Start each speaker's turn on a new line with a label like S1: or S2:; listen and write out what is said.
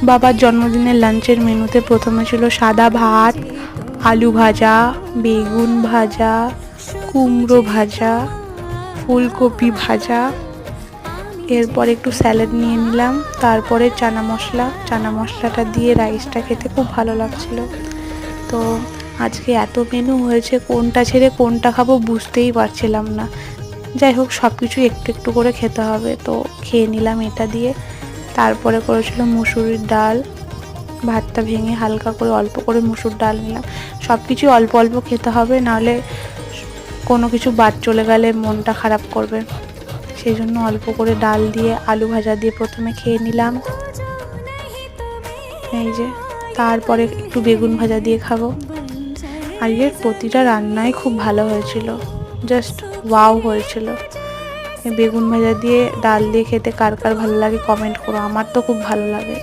S1: বাবার জন্মদিনের লাঞ্চের মেনুতে প্রথমে ছিল সাদা ভাত, আলু ভাজা, বেগুন ভাজা, কুমড়ো ভাজা, ফুলকপি ভাজা, এরপর একটু স্যালাড নিয়ে নিলাম, তারপরে চানা মশলাটা দিয়ে রাইসটা খেতে খুব ভালো লাগছিল। তো আজকে এত মেনু হয়েছে, কোনটা ছেড়ে কোনটা খাবো বুঝতেই পারছিলাম না। যাই হোক, সব কিছু একটু একটু করে খেতে হবে, তো খেয়ে নিলাম এটা দিয়ে। তারপরে করেছিল মুসুরির ডাল, ভাতটা ভেঙে হালকা করে অল্প করে মুসুর ডাল নিলাম। সব কিছু অল্প অল্প খেতে হবে, নাহলে কোনো কিছু বাদ চলে গেলে মনটা খারাপ করবে। সেই জন্য অল্প করে ডাল দিয়ে আলু ভাজা দিয়ে প্রথমে খেয়ে নিলাম, এই যে। তারপরে একটু বেগুন ভাজা দিয়ে খাবো। আজকের প্রতিটা রান্নাই খুব ভালো হয়েছিল, জাস্ট ওয়াও হয়েছিল। বেগুন ভাজা দিয়ে ডাল দিয়ে খেতে কার কার ভালো লাগে কমেন্ট করো, আমার তো খুব ভালো লাগে।